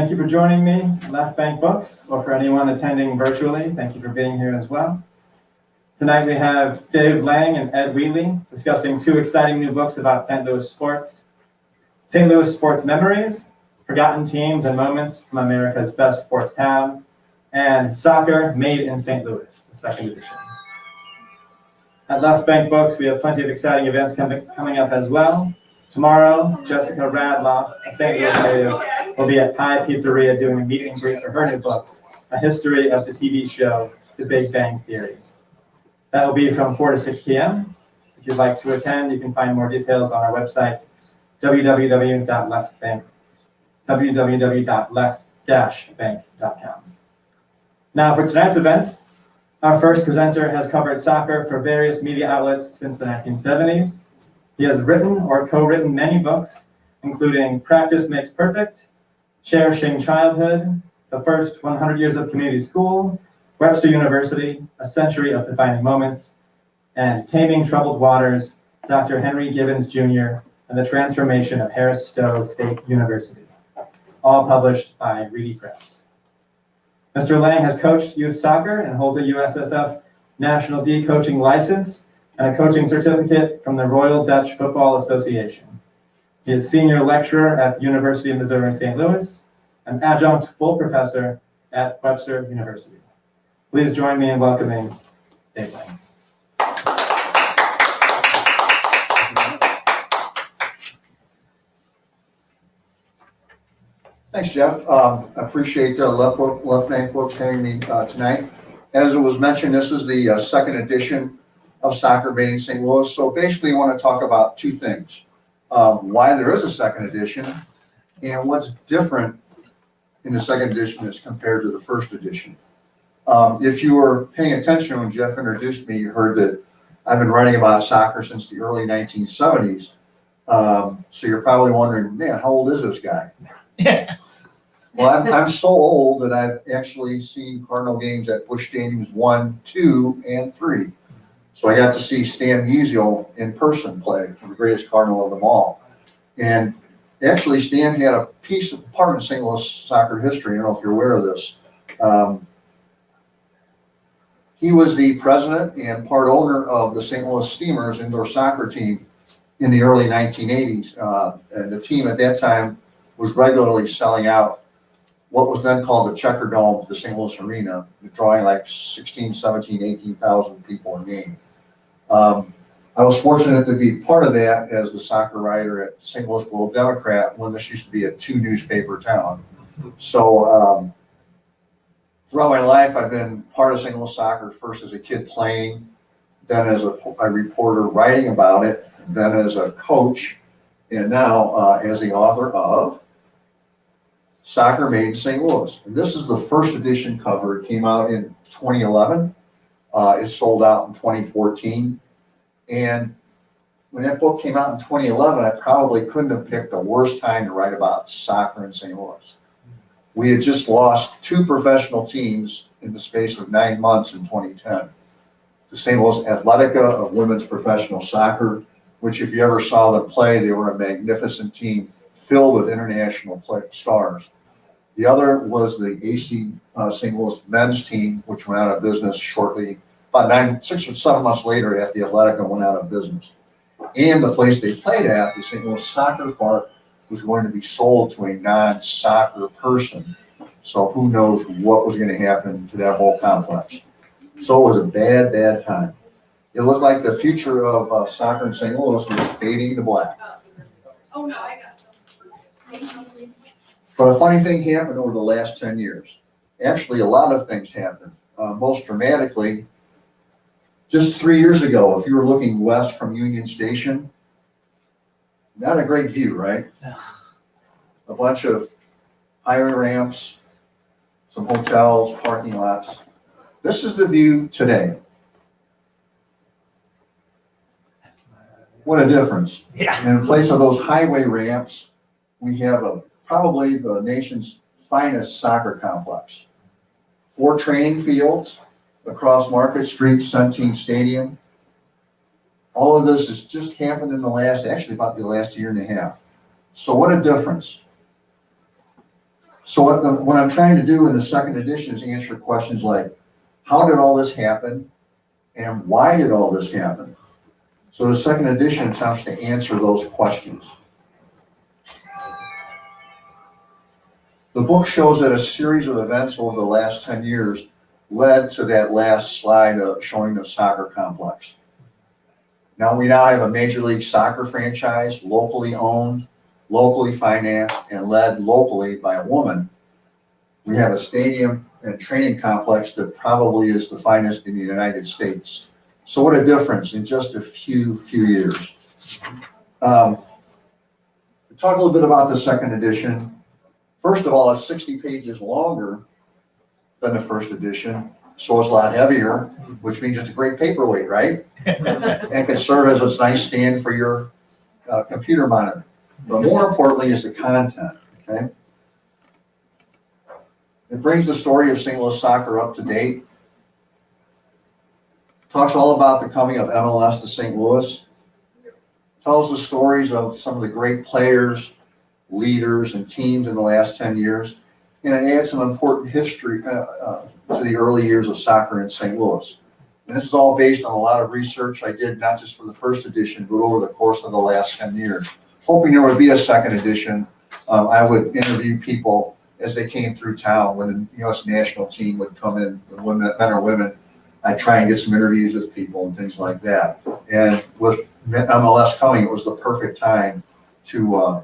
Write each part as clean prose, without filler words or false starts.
Thank you for joining me at Left Bank Books, or for anyone attending virtually, thank you for being here as well. Tonight we have Dave Lange and Ed Wheatley discussing two exciting new books about St. Louis sports. St. Louis Sports Memories, Forgotten Teams and Moments from America's Best Sports Town, and Soccer Made in St. Louis, the second edition. At Left Bank Books, we have plenty of exciting events coming up as well. Tomorrow, Jessica Radloff, a St. Louis native, will be at Pie Pizzeria doing a meet and greet for her new book, A History of the TV Show, The Big Bang Theory. That will be from 4 to 6 p.m. If you'd like to attend, you can find more details on our website, www.left-bank.com. Now for tonight's event, our first presenter has covered soccer for various media outlets since the 1970s. He has written or co-written many books, including Practice Makes Perfect, Cherishing Childhood, The First 100 Years of Community School, Webster University, A Century of Defining Moments, and Taming Troubled Waters, Dr. Henry Gibbons Jr., and the Transformation of Harris Stowe State University, all published by Reedy Press. Mr. Lange has coached youth soccer and holds a USSF National D coaching license and a coaching certificate from the Royal Dutch Football Association. He is senior lecturer at the University of Missouri St. Louis, and adjunct full professor at Webster University. Please join me in welcoming Dave Lange. Thanks, Jeff. I appreciate Left Bank Books having me tonight. As it was mentioned, this is the second edition of Soccer Made in St. Louis. So basically, I want to talk about two things. Why there is a second edition and what's different in the second edition as compared to the first edition. If you were paying attention when Jeff introduced me, you heard that I've been writing about soccer since the early 1970s. So you're probably wondering, man, how old is this guy? Yeah. Well, I'm so old that I've actually seen Cardinal games at Busch Stadiums 1, 2, and 3. So I got to see Stan Musial in person play, the greatest Cardinal of them all. And actually, Stan had a part in St. Louis soccer history. I don't know if you're aware of this. He was the president and part owner of the St. Louis Steamers indoor soccer team in the early 1980s. And the team at that time was regularly selling out what was then called the Checker Dome, the St. Louis Arena, drawing like 16, 17, 18,000 people a game. I was fortunate to be part of that as the soccer writer at St. Louis Globe Democrat when this used to be a 2-newspaper town. So throughout my life, I've been part of St. Louis soccer, first as a kid playing, then as a reporter writing about it, then as a coach, and now as the author of Soccer Made in St. Louis. And this is the first edition cover. It came out in 2011. It sold out in 2014. And when that book came out in 2011, I probably couldn't have picked a worse time to write about soccer in St. Louis. We had just lost 2 professional teams in the space of 9 months in 2010. The St. Louis Athletica of women's professional soccer, which if you ever saw them play, they were a magnificent team filled with international stars. The other was the AC St. Louis men's team, which went out of business shortly, about 6 or 7 months later after the Athletica went out of business. And the place they played at, the St. Louis Soccer Park, was going to be sold to a non-soccer person. So who knows what was going to happen to that whole complex. So it was a bad, bad time. It looked like the future of soccer in St. Louis was fading to black. Oh, no, I got it. But a funny thing happened over the last 10 years. Actually, a lot of things happened. Most dramatically, just 3 years ago, if you were looking west from Union Station, not a great view, right? No. A bunch of highway ramps, some hotels, parking lots. This is the view today. What a difference. Yeah. And in place of those highway ramps, we have probably the nation's finest soccer complex. 4 training fields across Market Street, Centene Stadium. All of this has just happened in about the last year and a half. So what a difference. So what I'm trying to do in the second edition is answer questions like, how did all this happen? And why did all this happen? So the second edition attempts to answer those questions. The book shows that a series of events over the last 10 years led to that last slide of showing the soccer complex. Now we have a Major League Soccer franchise, locally owned, locally financed, and led locally by a woman. We have a stadium and training complex that probably is the finest in the United States. So what a difference in just a few years. Talk a little bit about the second edition. First of all, it's 60 pages longer than the first edition, so it's a lot heavier, which means it's a great paperweight, right? And can serve as a nice stand for your computer monitor. But more importantly is the content, okay? It brings the story of St. Louis soccer up to date. Talks all about the coming of MLS to St. Louis. Tells the stories of some of the great players, leaders, and teams in the last 10 years. And it adds some important history to the early years of soccer in St. Louis. And this is all based on a lot of research I did, not just for the first edition, but over the course of the last 10 years. Hoping there would be a second edition. I would interview people as they came through town. When the U.S. national team would come in, men or women, I'd try and get some interviews with people and things like that. And with MLS coming, it was the perfect time to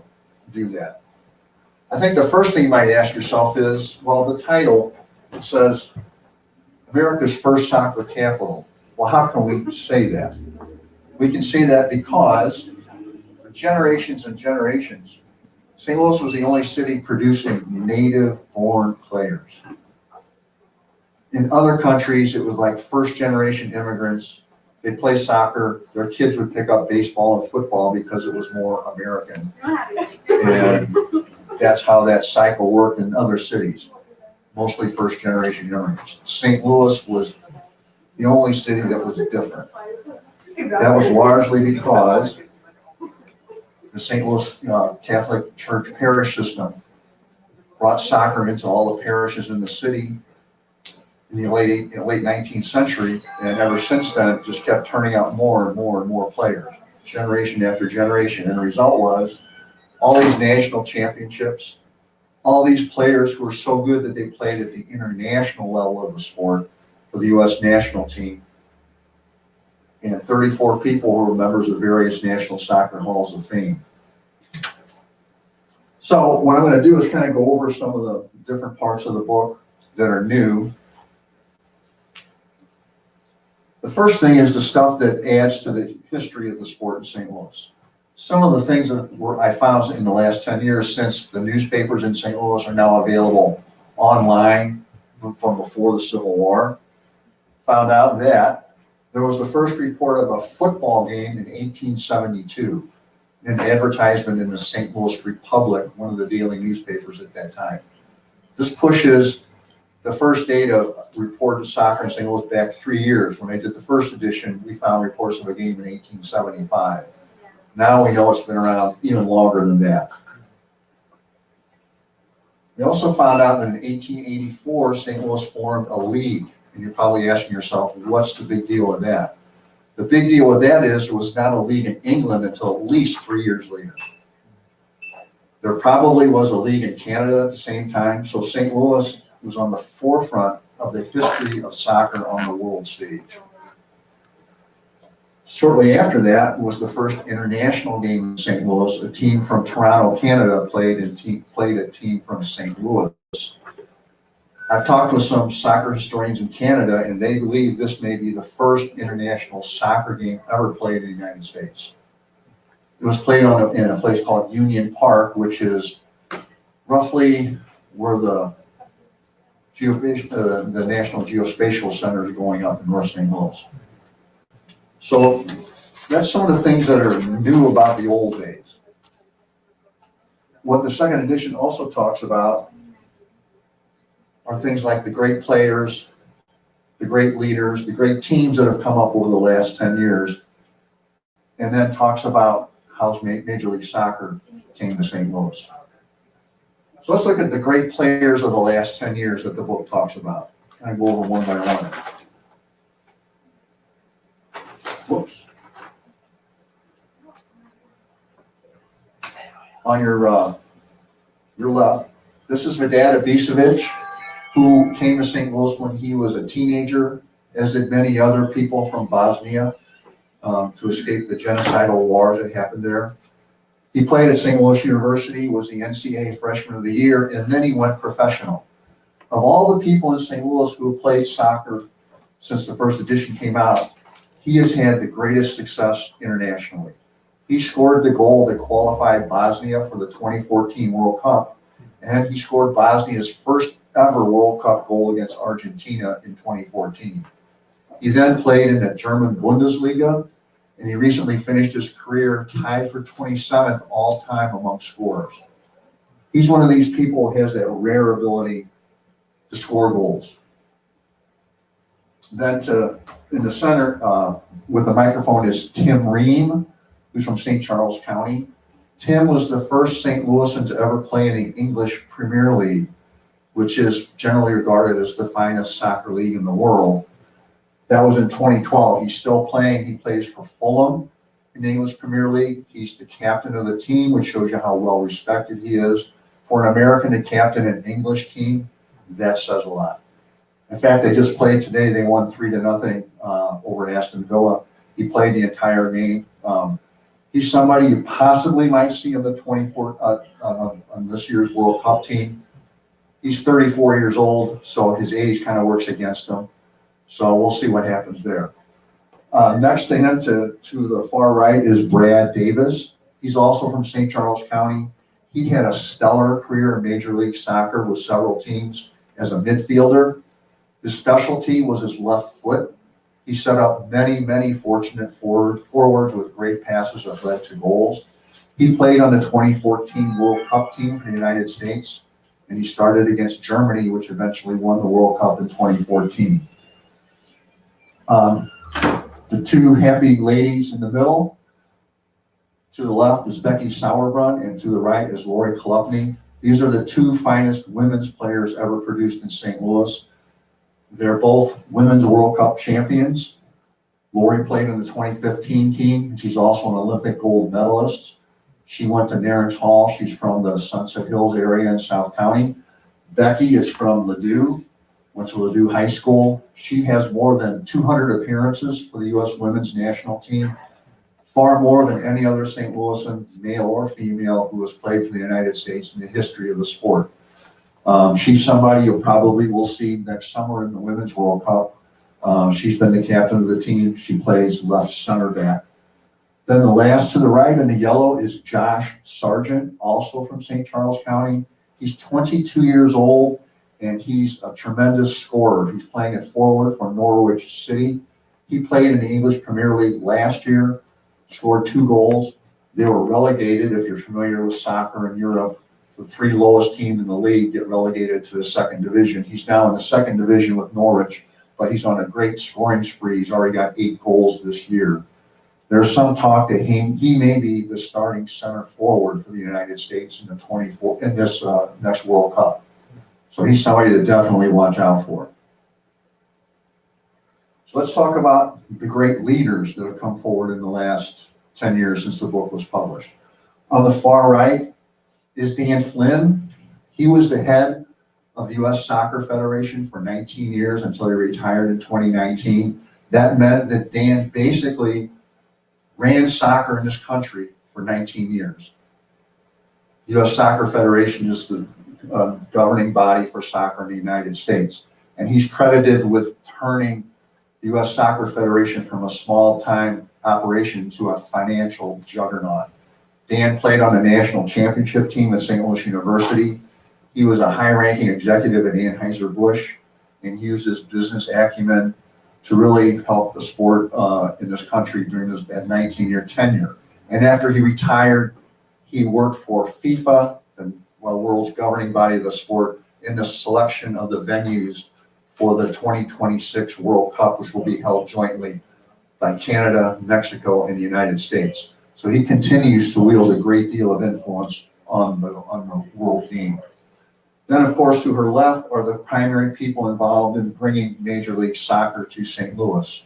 do that. I think the first thing you might ask yourself is, well, the title, it says America's first soccer capital. Well, how can we say that? We can say that because for generations and generations, St. Louis was the only city producing native-born players. In other countries, it was like first-generation immigrants. They'd play soccer, their kids would pick up baseball and football because it was more American. And that's how that cycle worked in other cities, mostly first-generation immigrants. St. Louis was the only city that was different. That was largely because the St. Louis Catholic Church parish system brought soccer into all the parishes in the city in the late 19th century, and ever since then, just kept turning out more and more and more players, generation after generation. And the result was all these national championships, all these players who were so good that they played at the international level of the sport for the U.S. national team, and 34 people who were members of various national soccer halls of fame. So what I'm going to do is kind of go over some of the different parts of the book that are new. The first thing is the stuff that adds to the history of the sport in St. Louis. Some of the things that I found in the last 10 years, since the newspapers in St. Louis are now available online from before the Civil War, found out that there was the first report of a football game in 1872, an advertisement in the St. Louis Republic, one of the daily newspapers at that time. This pushes the first date of reported soccer in St. Louis back 3 years. When I did the first edition, we found reports of a game in 1875. Now we know it's been around even longer than that. We also found out that in 1884, St. Louis formed a league. And you're probably asking yourself, what's the big deal with that? The big deal with that is it was not a league in England until at least 3 years later. There probably was a league in Canada at the same time, so St. Louis was on the forefront of the history of soccer on the world stage. Shortly after that was the first international game in St. Louis. A team from Toronto, Canada played a team from St. Louis. I've talked with some soccer historians in Canada, and they believe this may be the first international soccer game ever played in the United States. It was played in a place called Union Park, which is roughly where the National Geospatial Center is going up in North St. Louis. So that's some of the things that are new about the old days. What the second edition also talks about are things like the great players, the great leaders, the great teams that have come up over the last 10 years, and then talks about how Major League Soccer came to St. Louis. So let's look at the great players of the last 10 years that the book talks about. Kind of go over one by one. Whoops. On your left, this is Vedad Ibisevic, who came to St. Louis when he was a teenager, as did many other people from Bosnia, to escape the genocidal wars that happened there. He played at St. Louis University, was the NCAA Freshman of the Year, and then he went professional. Of all the people in St. Louis who have played soccer since the first edition came out, he has had the greatest success internationally. He scored the goal that qualified Bosnia for the 2014 World Cup, and he scored Bosnia's first ever World Cup goal against Argentina in 2014. He then played in the German Bundesliga, and he recently finished his career tied for 27th all-time among scorers. He's one of these people who has that rare ability to score goals. Then in the center with the microphone is Tim Ream, who's from St. Charles County. Tim was the first St. Louisan to ever play in the English Premier League, which is generally regarded as the finest soccer league in the world. That was in 2012. He's still playing. He plays for Fulham in the English Premier League. He's the captain of the team, which shows you how well respected he is. For an American to captain an English team, that says a lot. In fact, they just played today. They won 3-0 over Aston Villa. He played the entire game. He's somebody you possibly might see on the on this year's World Cup team. He's 34 years old, so his age kind of works against him. So we'll see what happens there. Next to him, to the far right, is Brad Davis. He's also from St. Charles County. He had a stellar career in Major League Soccer with several teams as a midfielder. His specialty was his left foot. He set up many fortunate forwards with great passes that led to goals. He played on the 2014 World Cup team for the United States, and he started against Germany, which eventually won the World Cup in 2014. The two happy ladies in the middle, to the left is Becky Sauerbrunn, and to the right is Lori Kolupny. These are the two finest women's players ever produced in St. Louis. They're both Women's World Cup champions. Lori played in the 2015 team. She's also an Olympic gold medalist. She went to Narrens Hall. She's from the Sunset Hills area in South County. Becky is from Ladue, went to Ladue High School. She has more than 200 appearances for the U.S. women's national team, far more than any other St. Louisan, male or female, who has played for the United States in the history of the sport. She's somebody you probably will see next summer in the Women's World Cup. She's been the captain of the team. She plays left center back. Then the last to the right in the yellow is Josh Sargent, also from St. Charles County. He's 22 years old, and he's a tremendous scorer. He's playing at forward for Norwich City. He played in the English Premier League last year, scored 2 goals. They were relegated, if you're familiar with soccer in Europe. The 3 lowest teams in the league get relegated to the 2nd division. He's now in the 2nd division with Norwich, but he's on a great scoring spree. He's already got 8 goals this year. There's some talk that he may be the starting center forward for the United States in this next World Cup. So he's somebody to definitely watch out for. So let's talk about the great leaders that have come forward in the last 10 years since the book was published. On the far right is Dan Flynn. He was the head of the U.S. Soccer Federation for 19 years until he retired in 2019. That meant that Dan basically ran soccer in this country for 19 years. The U.S. Soccer Federation is the governing body for soccer in the United States. And he's credited with turning the U.S. Soccer Federation from a small-time operation to a financial juggernaut. Dan played on the national championship team at St. Louis University. He was a high-ranking executive at Anheuser-Busch, and he used his business acumen to really help the sport in this country during that 19-year tenure. And after he retired, he worked for FIFA, the world's governing body of the sport, in the selection of the venues for the 2026 World Cup, which will be held jointly by Canada, Mexico, and the United States. So he continues to wield a great deal of influence on the world team. Then, of course, to her left are the primary people involved in bringing Major League Soccer to St. Louis.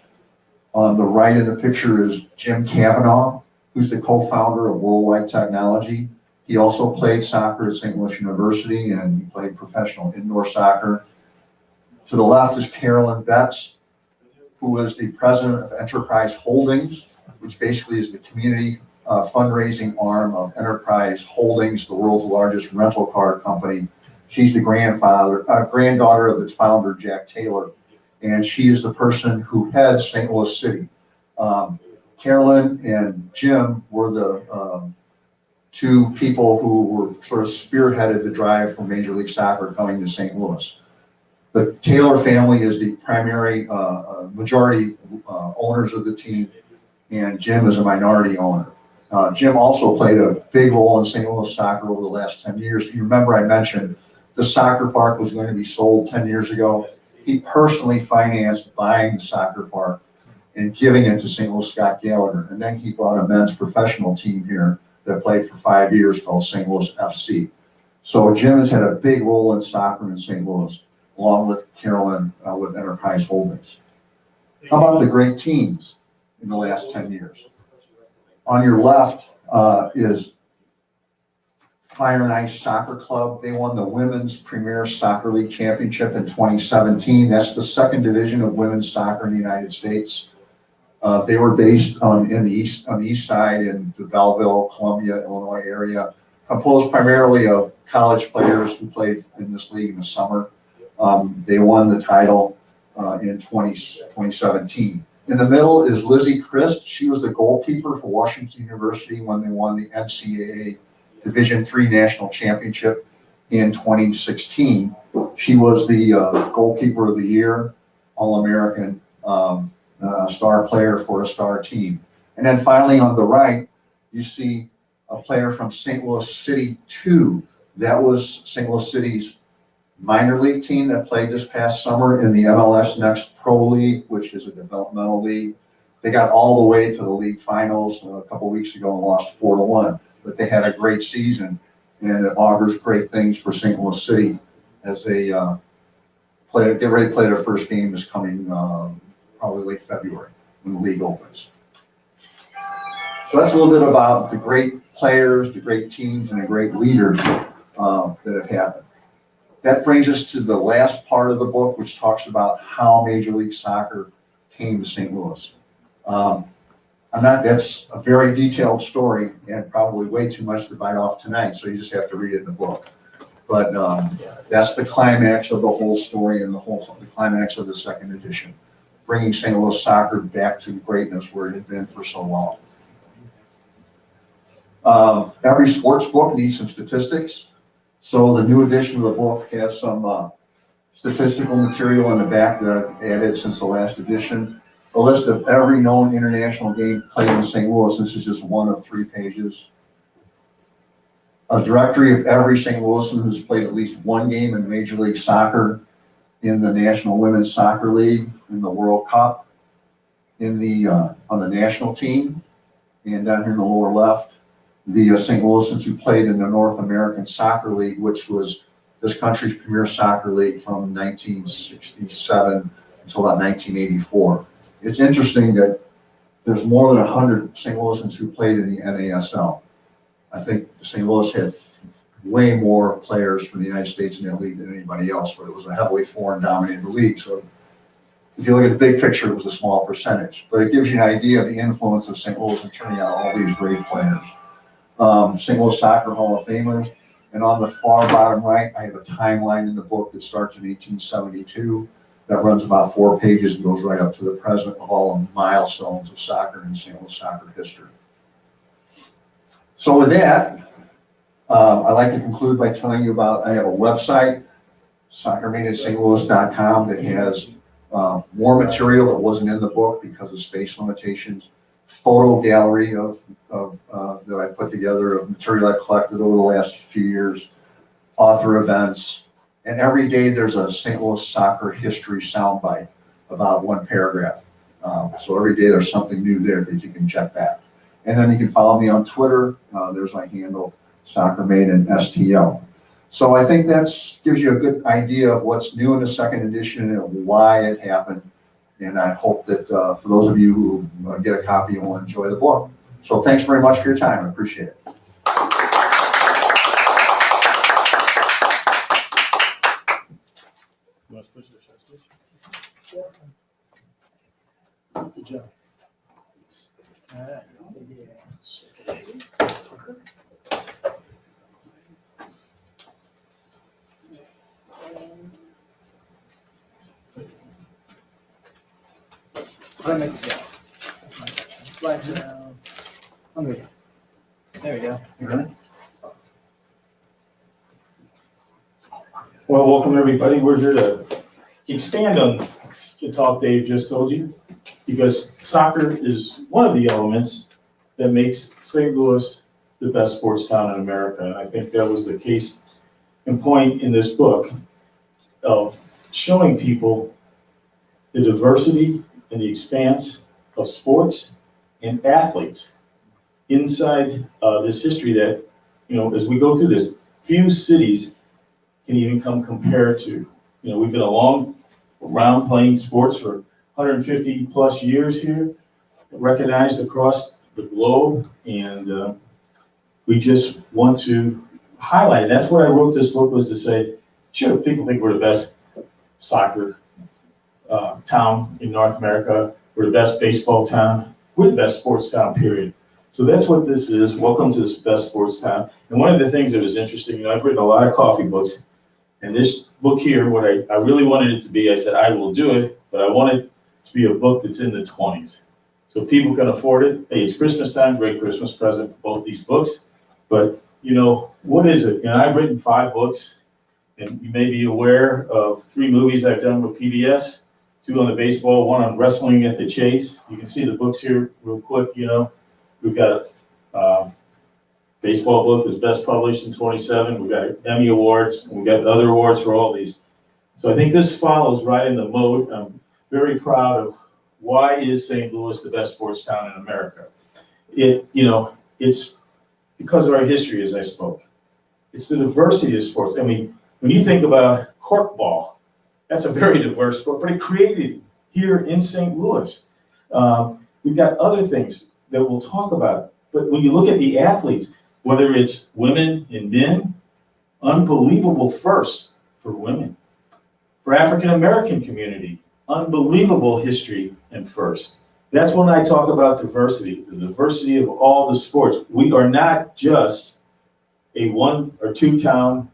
On the right of the picture is Jim Cavanaugh, who's the co-founder of Worldwide Technology. He also played soccer at St. Louis University, and he played professional indoor soccer. To the left is Carolyn Betts, who is the president of Enterprise Holdings, which basically is the community fundraising arm of Enterprise Holdings, the world's largest rental car company. She's the granddaughter of its founder, Jack Taylor, and she is the person who heads St. Louis City. Carolyn and Jim were the two people who were sort of spearheaded the drive for Major League Soccer coming to St. Louis. The Taylor family is the primary majority owners of the team, and Jim is a minority owner. Jim also played a big role in St. Louis soccer over the last 10 years. If you remember, I mentioned the soccer park was going to be sold 10 years ago. He personally financed buying the soccer park and giving it to St. Louis Scott Gallagher. And then he brought a men's professional team here that played for 5 years called St. Louis FC. So Jim has had a big role in soccer in St. Louis, along with Carolyn with Enterprise Holdings. How about the great teams in the last 10 years? On your left is Fire and Ice Soccer Club. They won the Women's Premier Soccer League Championship in 2017. That's the second division of women's soccer in the United States. They were based on the east side in the Belleville, Columbia, Illinois area, composed primarily of college players who played in this league in the summer. They won the title in 2017. In the middle is Lizzie Christ. She was the goalkeeper for Washington University when they won the NCAA Division III National Championship in 2016. She was the goalkeeper of the year, All-American, star player for a star team. And then finally on the right, you see a player from St. Louis City 2. That was St. Louis City's minor league team that played this past summer in the MLS Next Pro League, which is a developmental league. They got all the way to the league finals a couple weeks ago and lost 4-1. But they had a great season, and it augurs great things for St. Louis City as they get ready to play their first game this coming probably late February when the league opens. So that's a little bit about the great players, the great teams, and the great leaders that have happened. That brings us to the last part of the book, which talks about how Major League Soccer came to St. Louis. That's a very detailed story and probably way too much to bite off tonight, so you just have to read it in the book. But that's the climax of the whole story and the climax of the second edition, bringing St. Louis soccer back to greatness where it had been for so long. Every sports book needs some statistics, so the new edition of the book has some statistical material in the back that I've added since the last edition. A list of every known international game played in St. Louis. This is just one of 3 pages. A directory of every St. Louisan who's played at least one game in Major League Soccer, in the National Women's Soccer League, in the World Cup, on the national team, and down here in the lower left, the St. Louisans who played in the North American Soccer League, which was this country's premier soccer league from 1967 until about 1984. It's interesting that there's more than 100 St. Louisans who played in the NASL. I think St. Louis had way more players from the United States in that league than anybody else, but it was a heavily foreign-dominated league. So if you look at the big picture, it was a small percentage. But it gives you an idea of the influence of St. Louis in turning out all these great players. St. Louis Soccer Hall of Famers. And on the far bottom right, I have a timeline in the book that starts in 1872. That runs about 4 pages and goes right up to the present of all the milestones of soccer in St. Louis soccer history. So with that, I'd like to conclude by telling you about, I have a website, soccermaidinstlouis.com, that has more material that wasn't in the book because of space limitations, photo gallery that I put together of material I've collected over the last few years, author events, and every day there's a St. Louis soccer history soundbite about 1 paragraph. So every day there's something new there that you can check back. And then you can follow me on Twitter. There's my handle, SoccerMaidinSTL. So I think that's gives you a good idea of what's new in the second edition and why it happened. And I hope that for those of you who get a copy and will enjoy the book. So thanks very much for your time. I appreciate it. Good job. All right. What did I make it go? Slide down. There we go. You ready? Well, welcome everybody. We're here to expand on the talk Dave just told you, because soccer is one of the elements that makes St. Louis the best sports town in America. And I think that was the case and point in this book of showing people the diversity and the expanse of sports and athletes inside this history that, you know, as we go through this, few cities can even come compared to. You know, we've been around playing sports for 150 plus years here, recognized across the globe, and we just want to highlight. That's what I wrote this book, was to say, sure, people think we're the best soccer town in North America, we're the best baseball town, we're the best sports town, period. So that's what this is. Welcome to this best sports town. And one of the things that was interesting, you know, I've written a lot of coffee books, and this book here, what I really wanted it to be, I said, I will do it, but I want it to be a book that's in the 20s. So people can afford it. Hey, it's Christmas time, great Christmas present for both these books. But, you know, what is it? And I've written 5 books, and you may be aware of 3 movies I've done with PBS, 2 on the baseball, 1 on wrestling at the Chase. You can see the books here real quick, you know. We've got a baseball book was best published in 27. We've got Emmy Awards, and we've got other awards for all these. So I think this follows right in the mode. I'm very proud of why is St. Louis the best sports town in America. It's because of our history, as I spoke. It's the diversity of sports. I mean, when you think about corkball, that's a very diverse sport, but it created here in St. Louis. We've got other things that we'll talk about. But when you look at the athletes, whether it's women and men, unbelievable firsts for women. For African-American community, unbelievable history and first. That's when I talk about diversity, the diversity of all the sports. We are not just a 1 or 2 town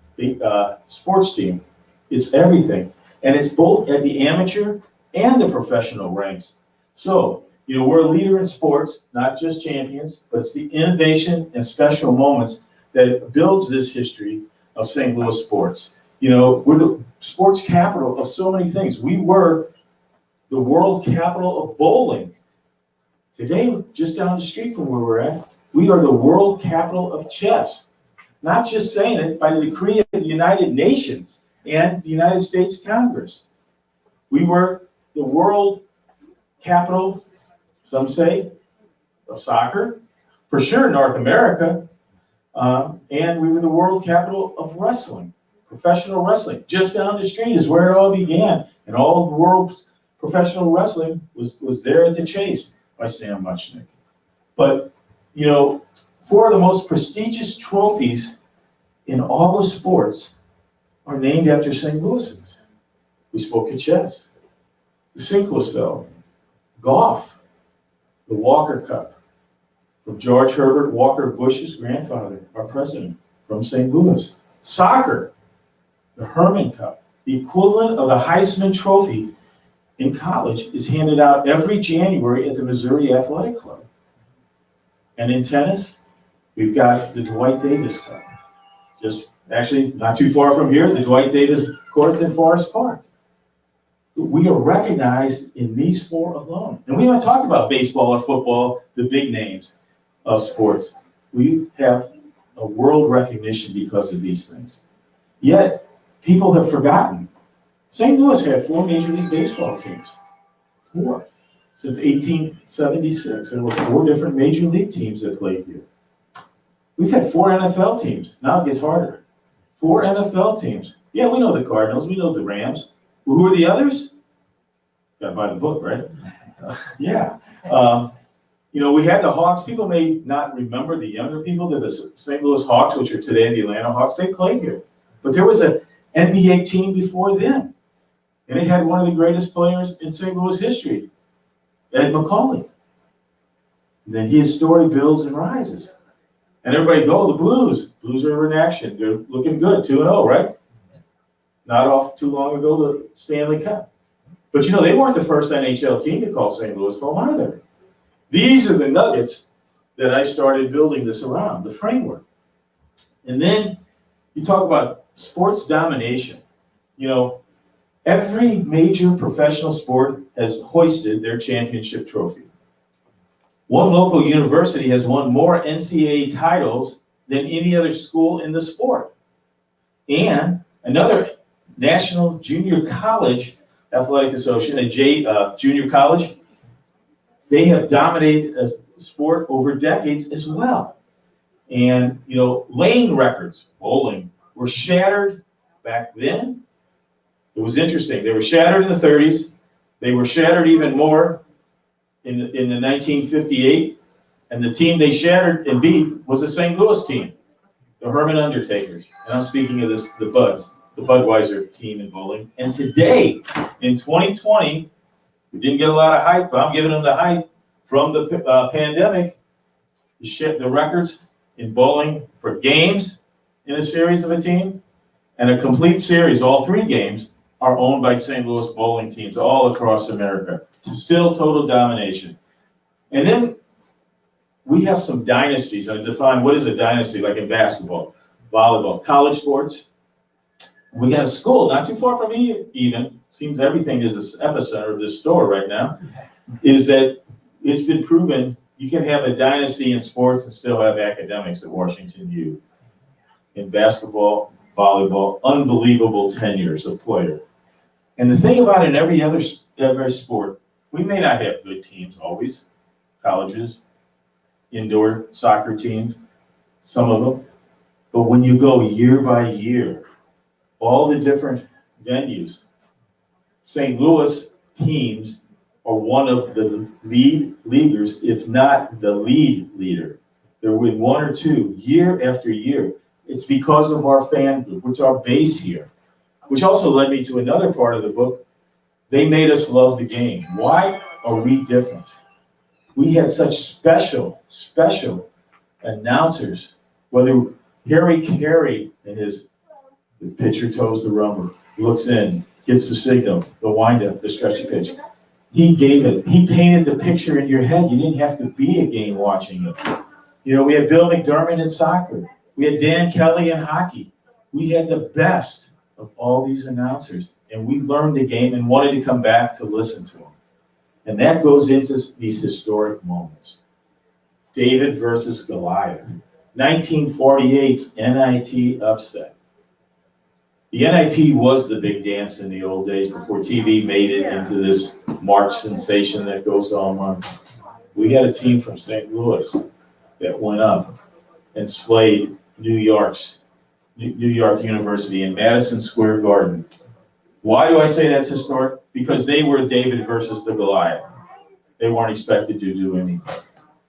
sports team. It's everything. And it's both at the amateur and the professional ranks. So, you know, we're a leader in sports, not just champions, but it's the innovation and special moments that builds this history of St. Louis sports. You know, we're the sports capital of so many things. We were the world capital of bowling. Today, just down the street from where we're at, we are the world capital of chess. Not just saying it, by the decree of the United Nations and the United States Congress. We were the world capital, some say, of soccer, for sure North America, and we were the world capital of wrestling, professional wrestling. Just down the street is where it all began, and all of the world's professional wrestling was there at the Chase by Sam Muchnick. But, you know, 4 of the most prestigious trophies in all the sports are named after St. Louisans. We spoke of chess, the Sinklesfeld, golf, the Walker Cup, from George Herbert Walker Bush's grandfather, our president, from St. Louis. Soccer, the Herman Cup, the equivalent of the Heisman Trophy in college, is handed out every January at the Missouri Athletic Club. And in tennis, we've got the Dwight Davis Cup. Just actually not too far from here, the Dwight Davis courts in Forest Park. We are recognized in these 4 alone. And we haven't talked about baseball or football, the big names of sports. We have a world recognition because of these things. Yet, people have forgotten. St. Louis had 4 Major League Baseball teams. 4. Since 1876, there were 4 different Major League teams that played here. We've had 4 NFL teams. Now it gets harder. 4 NFL teams. Yeah, we know the Cardinals, we know the Rams. Well, who are the others? Gotta buy the book, right? Yeah. We had the Hawks. People may not remember, the younger people, that the St. Louis Hawks, which are today the Atlanta Hawks, they played here. But there was an NBA team before them. And it had one of the greatest players in St. Louis history, Ed McCauley. And then his story builds and rises. And everybody go, the Blues. Blues are in action. They're looking good, 2-0, right? Not off too long ago, the Stanley Cup. But they weren't the first NHL team to call St. Louis home either. These are the nuggets that I started building this around, the framework. And then you talk about sports domination. Every major professional sport has hoisted their championship trophy. One local university has won more NCAA titles than any other school in the sport. And another National Junior College Athletic Association, junior college, they have dominated a sport over decades as well. And, lane records, bowling, were shattered back then. It was interesting. They were shattered in the 30s. They were shattered even more in the 1958. And the team they shattered and beat was the St. Louis team, the Herman Undertakers. And I'm speaking of the Budweiser team in bowling. And today, in 2020, we didn't get a lot of hype, but I'm giving them the hype from the pandemic. The records in bowling for games in a series of a team and a complete series, all 3 games, are owned by St. Louis bowling teams all across America. Still total domination. And then we have some dynasties. I define what is a dynasty, like in basketball, volleyball, college sports. We got a school not too far from me even, seems everything is the epicenter of this store right now, is that it's been proven you can have a dynasty in sports and still have academics at Washington U. In basketball, volleyball, unbelievable tenures of player. And the thing about in every other sport, we may not have good teams always, colleges, indoor soccer teams, some of them, but when you go year by year, all the different venues, St. Louis teams are one of the lead leaguers, if not the lead leader. They're win 1 or 2 year after year. It's because of our fan group, which is our base here, which also led me to another part of the book. They made us love the game. Why are we different? We had such special announcers, whether Harry Carey and the pitcher toes the rubber, looks in, gets the signal, the windup, the stretchy pitch. He painted the picture in your head. You didn't have to be a game watching it. We had Bill McDermott in soccer. We had Dan Kelly in hockey. We had the best of all these announcers, and we learned the game and wanted to come back to listen to them. And that goes into these historic moments. David versus Goliath, 1948's NIT upset. The NIT was the big dance in the old days before TV made it into this March sensation that goes on. We had a team from St. Louis that went up and slayed New York University in Madison Square Garden. Why do I say that's historic? Because they were David versus the Goliath. They weren't expected to do anything.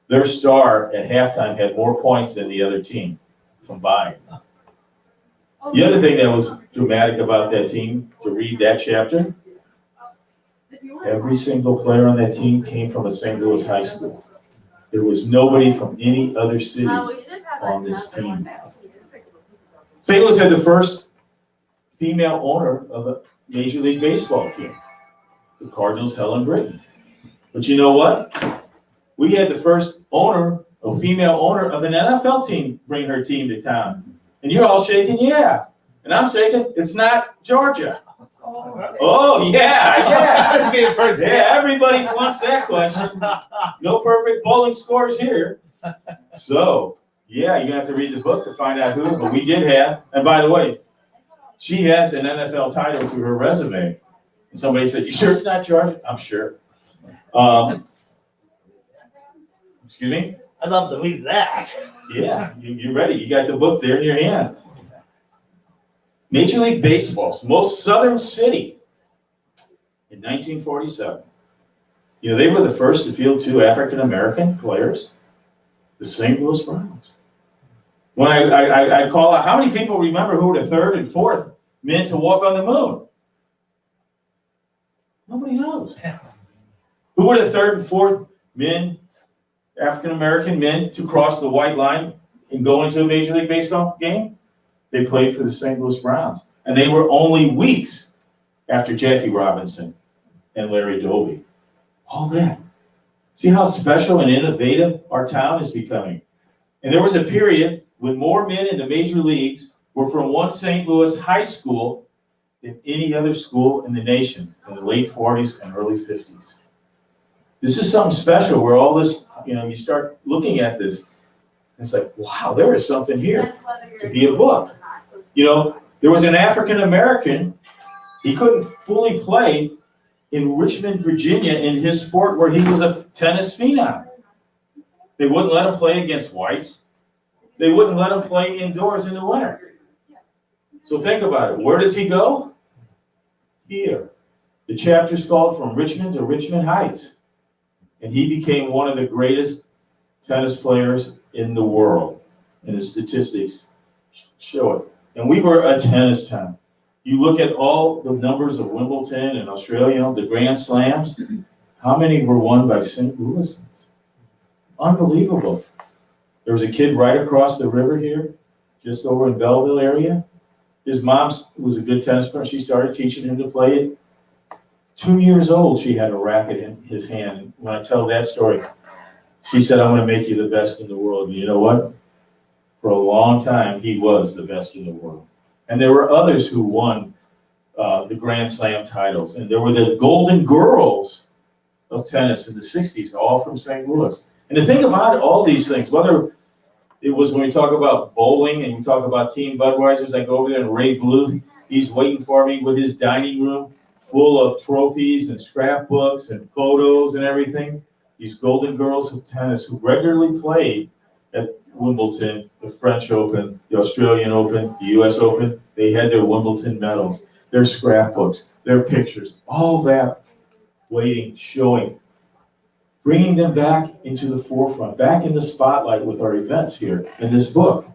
Their star at halftime had more points than the other team combined. The other thing that was dramatic about that team, to read that chapter, every single player on that team came from a St. Louis high school. There was nobody from any other city on this team. St. Louis had the first female owner of a Major League Baseball team, the Cardinals, Helen Britton. But you know what? We had the first female owner of an NFL team bring her team to town. And you're all shaking, yeah. And I'm shaking, it's not Georgia. Oh, yeah. Yeah, everybody flunks that question. No perfect bowling scores here. So, yeah, you have to read the book to find out who, but we did have, and by the way, she has an NFL title to her resume. And somebody said, you sure it's not Georgia? I'm sure. Excuse me? I'd love to read that. Yeah, you're ready. You got the book there in your hand. Major League Baseball's most southern city in 1947. You know, they were the first to field 2 African-American players, the St. Louis Browns. When I call out, how many people remember who were the 3rd and 4th men to walk on the moon? Nobody knows. Who were the 3rd and 4th men, African-American men, to cross the white line and go into a Major League Baseball game? They played for the St. Louis Browns. And they were only weeks after Jackie Robinson and Larry Doby. All that. See how special and innovative our town is becoming. And there was a period when more men in the major leagues were from one St. Louis high school than any other school in the nation in the late 40s and early 50s. This is something special where all this, you know, you start looking at this, and it's like, wow, there is something here to be a book. You know, there was an African American, he couldn't fully play in Richmond, Virginia in his sport where he was a tennis phenom. They wouldn't let him play against whites. They wouldn't let him play indoors in the winter. So think about it. Where does he go? Here. The chapter's called From Richmond to Richmond Heights. And he became one of the greatest tennis players in the world. And the statistics show it. And we were a tennis town. You look at all the numbers of Wimbledon and Australia, the Grand Slams, how many were won by St. Louisans? Unbelievable. There was a kid right across the river here, just over in Belleville area. His mom was a good tennis player. She started teaching him to play it. 2 years old, she had a racket in his hand. When I tell that story, she said, I'm going to make you the best in the world. And you know what? For a long time, he was the best in the world. And there were others who won the Grand Slam titles. And there were the Golden Girls of tennis in the 60s, all from St. Louis. And to think about all these things, whether it was when we talk about bowling and we talk about Team Budweiser's, I go over there and Ray Bluth, he's waiting for me with his dining room full of trophies and scrapbooks and photos and everything. These Golden Girls of tennis who regularly played at Wimbledon, the French Open, the Australian Open, the US Open, they had their Wimbledon medals, their scrapbooks, their pictures, all that waiting, showing, bringing them back into the forefront, back in the spotlight with our events here in this book.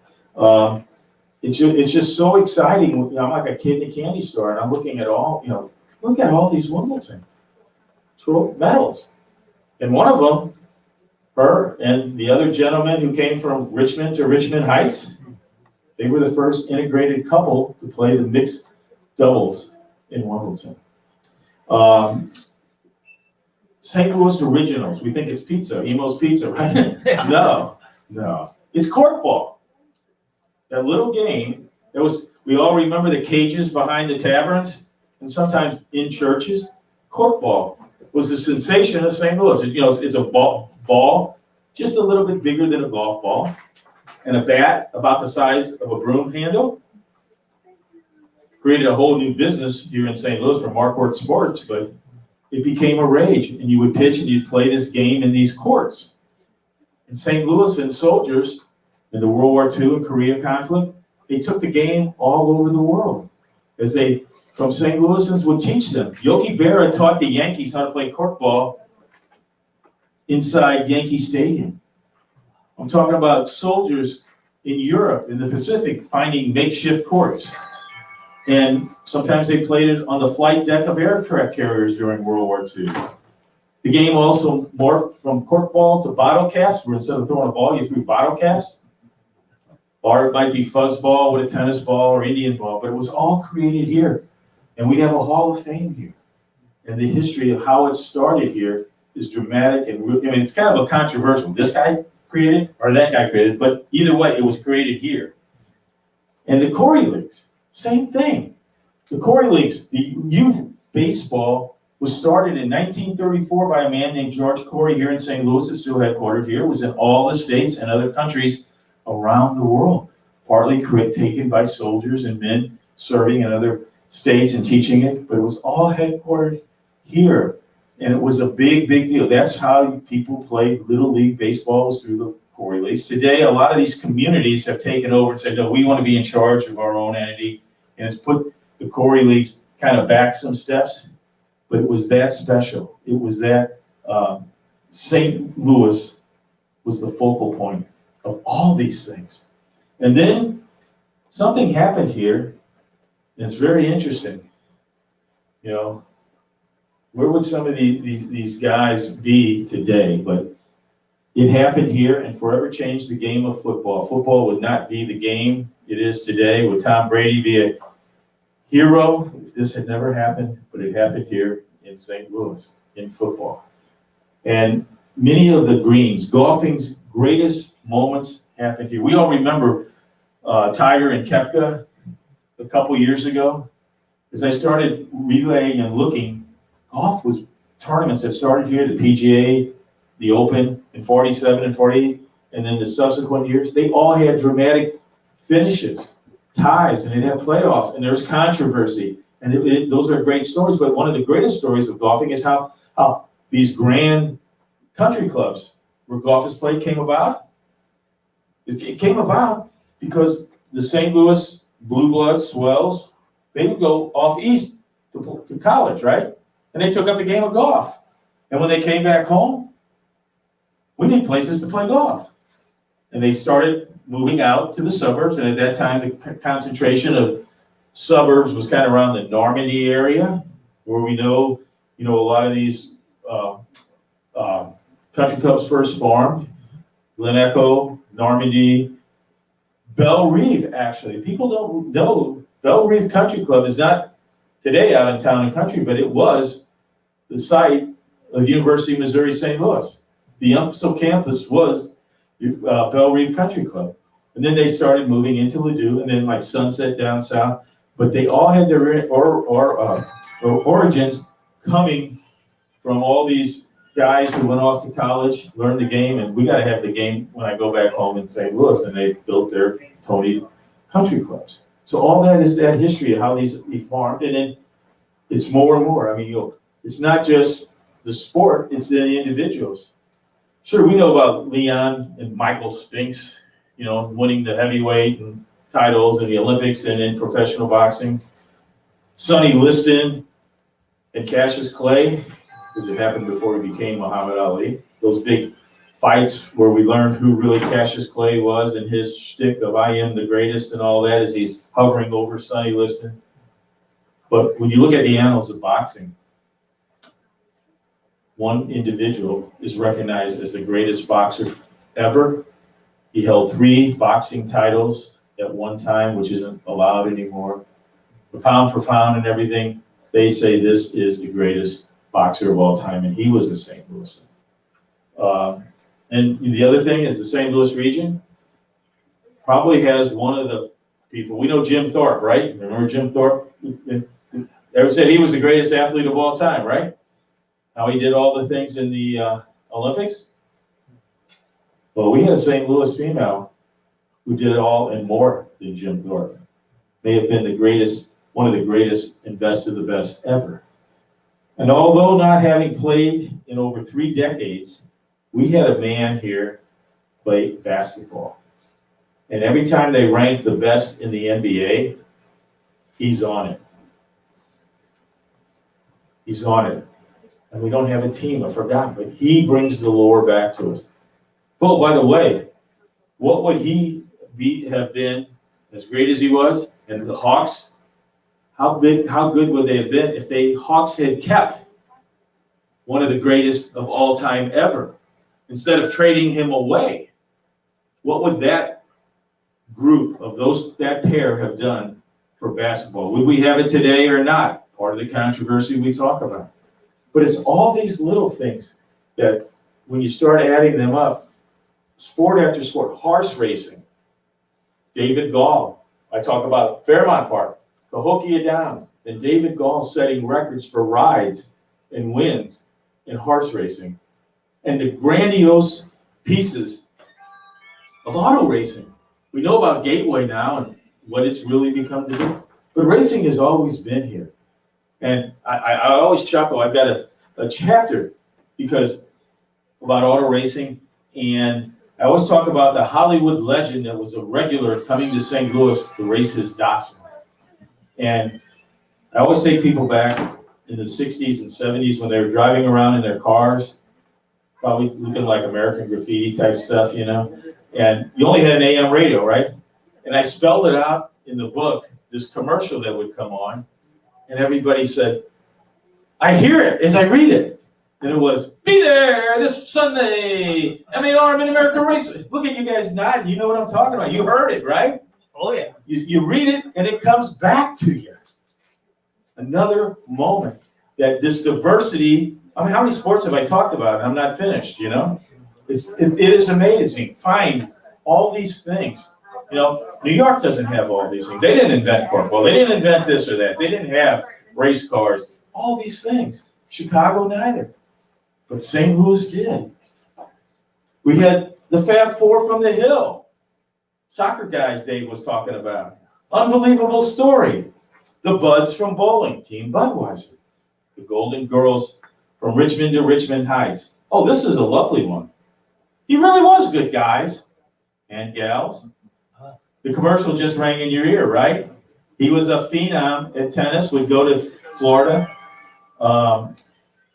It's just so exciting. You know, I'm like a kid in a candy store, and I'm looking at all, you know, look at all these Wimbledon medals. And one of them, her and the other gentleman who came from Richmond to Richmond Heights, they were the first integrated couple to play the mixed doubles in Wimbledon. St. Louis Originals, we think it's pizza, Emo's Pizza, right? No. It's corkball. That little game, we all remember the cages behind the taverns and sometimes in churches. Corkball was the sensation of St. Louis. You know, it's a ball just a little bit bigger than a golf ball, and a bat about the size of a broom handle. Created a whole new business here in St. Louis for Marquardt Sports, but it became a rage, and you would pitch and you'd play this game in these courts. In St. Louis and soldiers in the World War II and Korea conflict, they took the game all over the world as they, from St. Louisans, would teach them. Yogi Berra taught the Yankees how to play corkball inside Yankee Stadium. I'm talking about soldiers in Europe, in the Pacific, finding makeshift courts. And sometimes they played it on the flight deck of aircraft carriers during World War II. The game also morphed from corkball to bottle caps, where instead of throwing a ball, you threw bottle caps. Or it might be fuzzball with a tennis ball or Indian ball, but it was all created here. And we have a Hall of Fame here. And the history of how it started here is dramatic. And I mean, it's kind of a controversial. This guy created or that guy created, but either way, it was created here. And the Corey Leagues, same thing. The Corey Leagues, the youth baseball, was started in 1934 by a man named George Corey here in St. Louis. It's still headquartered here. It was in all the states and other countries around the world, partly taken by soldiers and men serving in other states and teaching it, but it was all headquartered here. And it was a big, big deal. That's how people played Little League baseball, was through the Corey Leagues. Today, a lot of these communities have taken over and said, no, we want to be in charge of our own entity. and it's put the Corey Leagues kind of back some steps, but it was that special. It was that St. Louis was the focal point of all these things. And then something happened here, and it's very interesting. You know, where would some of these guys be today? But it happened here and forever changed the game of football. Football would not be the game it is today. Would Tom Brady be a hero if this had never happened? But it happened here in St. Louis in football. And many of the Greens, golfing's greatest moments happened here. We all remember Tiger and Koepka a couple years ago. As I started relaying and looking, golf was tournaments that started here, the PGA, the Open in 47 and 48, and then the subsequent years, they all had dramatic finishes, ties, and they'd have playoffs, and there's controversy. And those are great stories, but one of the greatest stories of golfing is how these grand country clubs where golf is played came about. It came about because the St. Louis Blue Bloods, swells, they would go off east to college, right? And they took up the game of golf. And when they came back home, we need places to play golf. And they started moving out to the suburbs. And at that time, the concentration of suburbs was kind of around the Normandy area, where we know, a lot of these country clubs first formed. Glen Echo, Normandy, Belle Reve, actually. People don't know Belle Reve Country Club is not today out in Town and Country, but it was the site of the University of Missouri St. Louis. The UMSL campus was Belle Reve Country Club. And then they started moving into Ladue and then like Sunset down south. But they all had their origins coming from all these guys who went off to college, learned the game, and we got to have the game when I go back home in St. Louis, and they built their Tony country clubs. So all that is that history of how these formed, and then it's more and more. I mean, it's not just the sport, it's the individuals. Sure, we know about Leon and Michael Spinks, winning the heavyweight and titles in the Olympics and in professional boxing. Sonny Liston and Cassius Clay, because it happened before he became Muhammad Ali. Those big fights where we learned who really Cassius Clay was and his shtick of I am the greatest and all that as he's hovering over Sonny Liston. But when you look at the annals of boxing, one individual is recognized as the greatest boxer ever. He held 3 boxing titles at one time, which isn't allowed anymore. The pound for pound and everything, they say this is the greatest boxer of all time, and he was the St. Louis. And the other thing is the St. Louis region probably has one of the people. We know Jim Thorpe, right? Remember Jim Thorpe? They said he was the greatest athlete of all time, right? How he did all the things in the Olympics. Well, we had a St. Louis female who did it all and more than Jim Thorpe. May have been the greatest, one of the greatest and best of the best ever. And although not having played in over 3 decades, we had a man here play basketball. And every time they ranked the best in the NBA, he's on it. He's on it. And we don't have a team, I forgot, but he brings the lore back to us. Oh, by the way, what would he have been as great as he was? And the Hawks, how good would they have been if the Hawks had kept one of the greatest of all time ever? Instead of trading him away, what would that group of that pair have done for basketball? Would we have it today or not? Part of the controversy we talk about. But it's all these little things that when you start adding them up, sport after sport, horse racing, David Gall. I talk about Fairmount Park, Cahokia Downs, and David Gall setting records for rides and wins in horse racing. And the grandiose pieces of auto racing. We know about Gateway now and what it's really become to do. But racing has always been here. And I always chuckle. I've got a chapter about auto racing. And I always talk about the Hollywood legend that was a regular coming to St. Louis to race his Datsun. And I always take people back in the 60s and 70s when they were driving around in their cars, probably looking like American Graffiti type stuff, you know? And you only had an AM radio, right? And I spelled it out in the book, this commercial that would come on, and everybody said, I hear it as I read it. And it was, be there this Sunday, MAR Mid-American Race. Look at you guys nodding, you know what I'm talking about. You heard it, right? Oh, yeah. You read it and it comes back to you. Another moment that this diversity, I mean, how many sports have I talked about? I'm not finished, you know? It is amazing. Find all these things. You know, New York doesn't have all these things. They didn't invent cornhole. They didn't invent this or that. They didn't have race cars. All these things. Chicago neither. But St. Louis did. We had the Fab Four from the Hill. Soccer guys Dave was talking about. Unbelievable story. The Buds from bowling, Team Budweiser. The Golden Girls from Richmond to Richmond Heights. Oh, this is a lovely one. He really was good, guys and gals. The commercial just rang in your ear, right? He was a phenom at tennis, would go to Florida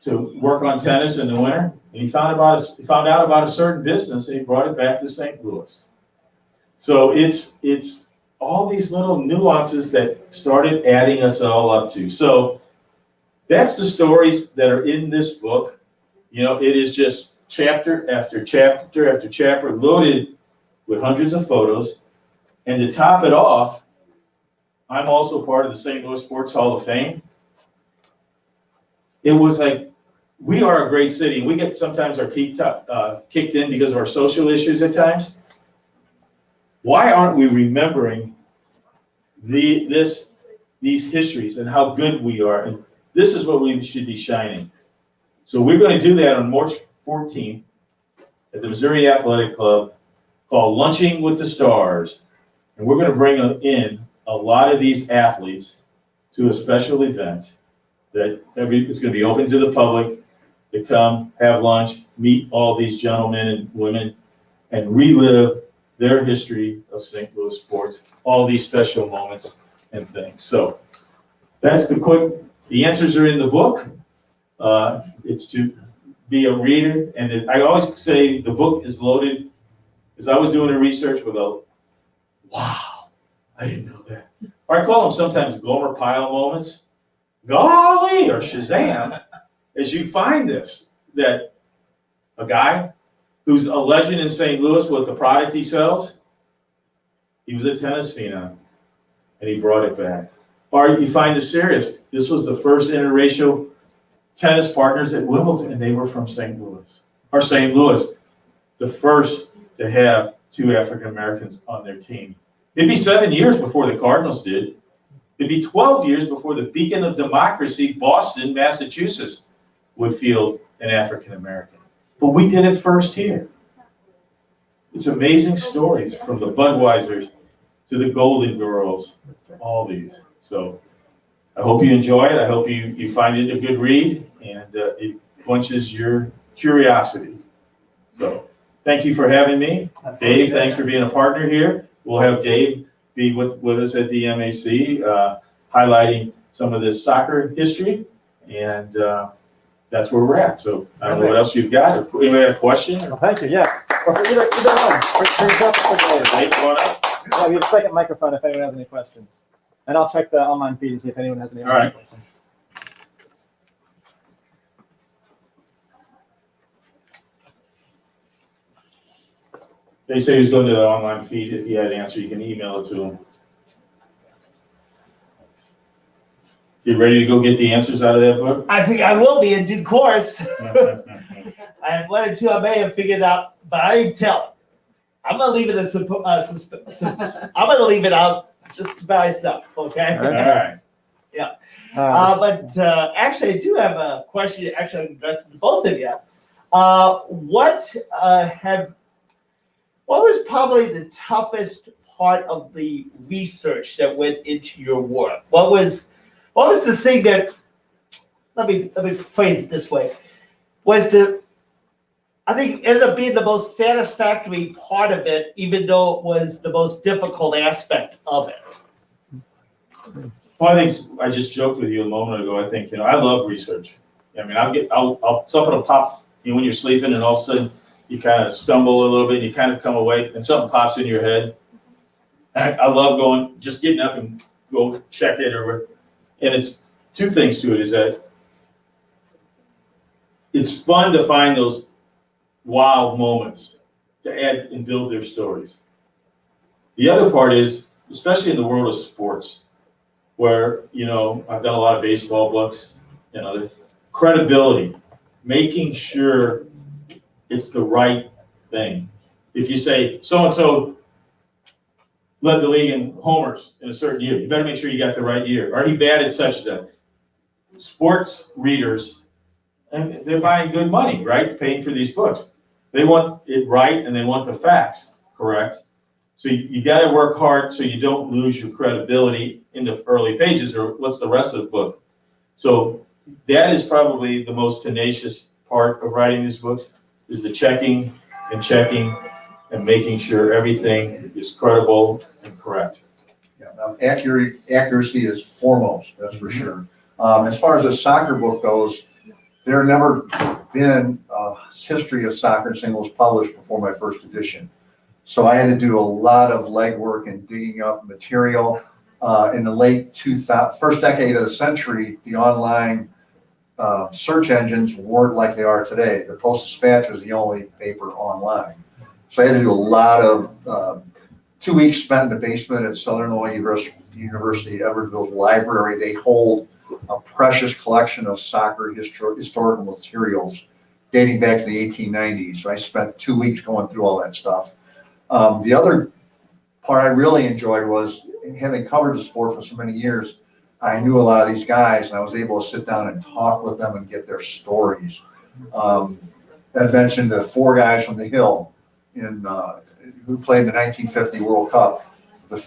to work on tennis in the winter. And he found out about a certain business and he brought it back to St. Louis. So it's all these little nuances that started adding us all up to. So that's the stories that are in this book. You know, it is just chapter after chapter after chapter loaded with hundreds of photos. And to top it off, I'm also part of the St. Louis Sports Hall of Fame. It was like, we are a great city. We get sometimes our teeth kicked in because of our social issues at times. Why aren't we remembering these histories and how good we are? And this is what we should be shining. So we're going to do that on March 14th at the Missouri Athletic Club called Lunching with the Stars. And we're going to bring in a lot of these athletes to a special event that it's going to be open to the public to come, have lunch, meet all these gentlemen and women, and relive their history of St. Louis sports, all these special moments and things. So that's the answers are in the book. It's to be a reader. And I always say the book is loaded, because I was doing the research with wow, I didn't know that. Or I call them sometimes Gomer Pyle moments. Golly, or Shazam, as you find this, that a guy who's a legend in St. Louis with the product he sells, he was a tennis phenom, and he brought it back. Or you find the serious. This was the first interracial tennis partners at Wimbledon, and they were from St. Louis. Or St. Louis, the first to have 2 African Americans on their team. It'd be 7 years before the Cardinals did. It'd be 12 years before the beacon of democracy, Boston, Massachusetts, would field an African American. But we did it first here. It's amazing stories from the Budweisers to the Golden Girls, all these. So I hope you enjoy it. I hope you find it a good read, and it quenches your curiosity. So thank you for having me. Dave, thanks for being a partner here. We'll have Dave be with us at the MAC, highlighting some of this soccer history, and that's where we're at. So I don't know what else you've got. If anybody have a question? Well, thank you, yeah. Or for either one. For yourself or for Dave. Dave, come on up. Yeah, we have a second microphone if anyone has any questions. And I'll check the online feed and see if anyone has any right. questions. They say he's going to the online feed. If he had an answer, you can email it to him. You ready to go get the answers out of that book? I think I will be in due course. I have 1 or 2 I may have figured out, but I didn't tell. I'm gonna leave it as I'm gonna leave it out just by myself, okay? All right. But actually, I do have a question. Actually, I'm directed to both of you. What was probably the toughest part of the research that went into your work? What was the thing that? Let me phrase it this way. I think ended up being the most satisfactory part of it, even though it was the most difficult aspect of it. Well, I just joked with you a moment ago. I think, I love research. I mean, something will pop, when you're sleeping and all of a sudden you kind of stumble a little bit and you kind of come awake and something pops in your head. And I love just getting up and go check it and it's two things to it is that it's fun to find those wow moments to add and build their stories. The other part is, especially in the world of sports, where, I've done a lot of baseball books and other credibility, making sure it's the right thing. If you say so-and-so led the league in homers in a certain year, you better make sure you got the right year. Or he batted such as that. Sports readers, and they're buying good money, right? Paying for these books. They want it right and they want the facts correct. So you got to work hard so you don't lose your credibility in the early pages or what's the rest of the book. So that is probably the most tenacious part of writing these books is the checking and making sure everything is credible and correct. Yeah, accuracy is foremost, that's for sure. As far as a soccer book goes, there never been a history of soccer in St. Louis published before my first edition. So I had to do a lot of legwork and digging up material. In the late first decade of the century, the online search engines weren't like they are today. The Post-Dispatch was the only paper online. So I had to do a lot of 2 weeks spent in the basement at Southern Illinois University Everettville's library. They hold a precious collection of soccer historical materials dating back to the 1890s. So I spent 2 weeks going through all that stuff. The other part I really enjoyed was having covered the sport for so many years. I knew a lot of these guys and I was able to sit down and talk with them and get their stories. I mentioned the 4 guys from the Hill who played in the 1950 World Cup. The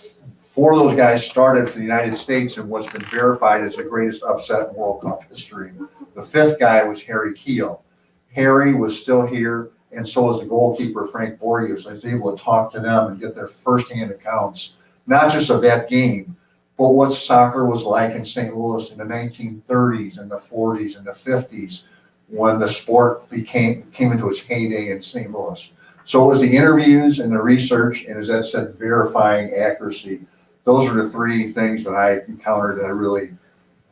4 of those guys started for the United States in what's been verified as the greatest upset in World Cup history. The 5th guy was Harry Keel. Harry was still here, and so was the goalkeeper, Frank Borges. I was able to talk to them and get their firsthand accounts, not just of that game, but what soccer was like in St. Louis in the 1930s and the 40s and the 50s when the sport came into its heyday in St. Louis. So it was the interviews and the research, and as Ed said, verifying accuracy. Those are the 3 things that I encountered that I really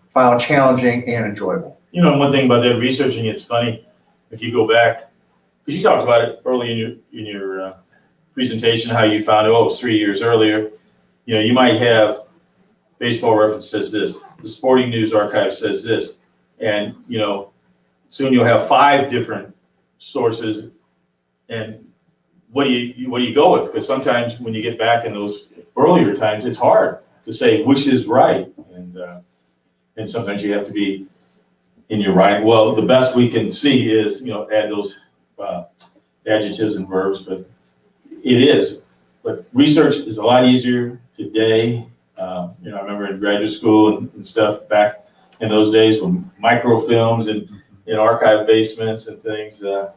found challenging and enjoyable. One thing about that researching, it's funny, if you go back, because you talked about it early in your presentation, how you found, it was 3 years earlier. You might have Baseball Reference says this, the Sporting News Archive says this, and, soon you'll have 5 different sources, and what do you go with? Because sometimes when you get back in those earlier times, it's hard to say which is right, and sometimes you have to be in your writing. Well, the best we can see is add those adjectives and verbs, but it is. But research is a lot easier today. I remember in graduate school and stuff back in those days with microfilms and in archive basements and things. It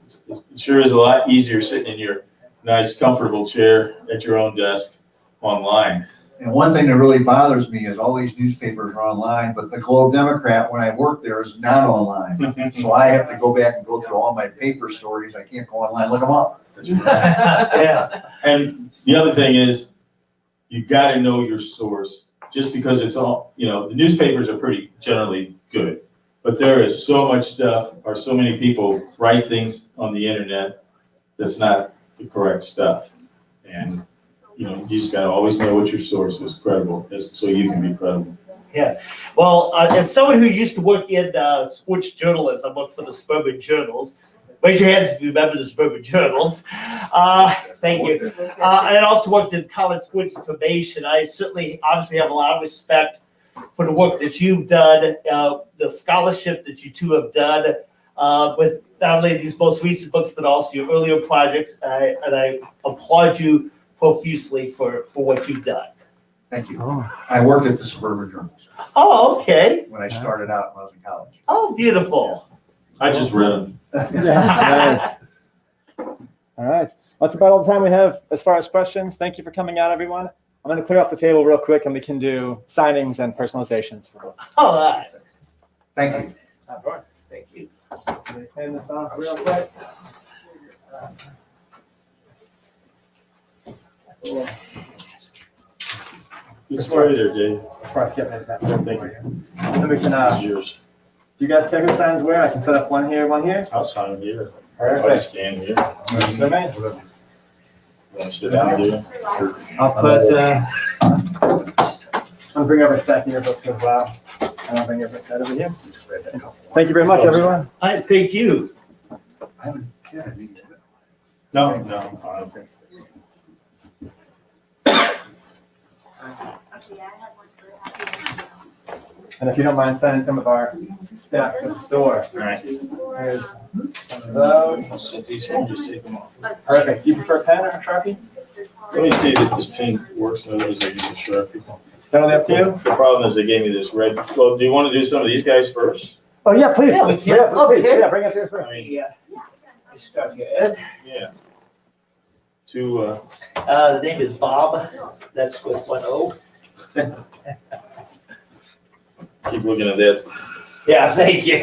sure is a lot easier sitting in your nice, comfortable chair at your own desk online. And one thing that really bothers me is all these newspapers are online, but the Globe Democrat, when I work there, is not online. So I have to go back and go through all my paper stories. I can't go online, look them up. Yeah. And the other thing is, you got to know your source. Just because it's all, the newspapers are pretty generally good, but there is so much stuff, or so many people write things on the internet that's not the correct stuff. And you just got to always know what your source is credible, so you can be credible. Yeah. Well, as someone who used to work in sports journalism, I worked for the suburban journals. Raise your hands if you remember the suburban journals. Thank you. I also worked in college sports information. I obviously have a lot of respect for the work that you've done, the scholarship that you 2 have done with not only these most recent books, but also your earlier projects. And I applaud you profusely for what you've done. Thank you. I worked at the suburban journals Oh, okay. when I started out when I was in college. Oh, beautiful. I just read them. Yeah, nice. All right. That's about all the time we have as far as questions. Thank you for coming out, everyone. I'm going to clear off the table real quick and we can do signings and personalizations for books. All right. Thank you. Of course. Thank you. Let me clean this off real quick. Good story there, Dave. Before I get my example. Well, thank you. Then we can, It's yours. do you guys care who signs where? I can set up one here, one here. I'll sign here. I'll Perfect. just stand here. Works for me. You want to sit down here? I'll put, I'll bring over a stack of your books as well. And I'll bring your book right over here. Thank you very much, everyone. I thank you. I haven't, yeah, I mean, No, no, I don't think. And if you don't mind signing some of our staff for the store. All right. Here's some of those. I'll set these here and just take them off. Perfect. Do you prefer a pen or a Sharpie? Let me see if this pen works, otherwise I use a Sharpie. It's totally up to you. The problem is they gave me this red, well, do you want to do some of these guys first? Oh, yeah, please. Yeah, we can. Yeah, please. Okay. Yeah, bring up yours first. I mean, Yeah. Start here, Ed. yeah. Two, The name is Bob. That's with one O. keep looking at that. Yeah, thank you.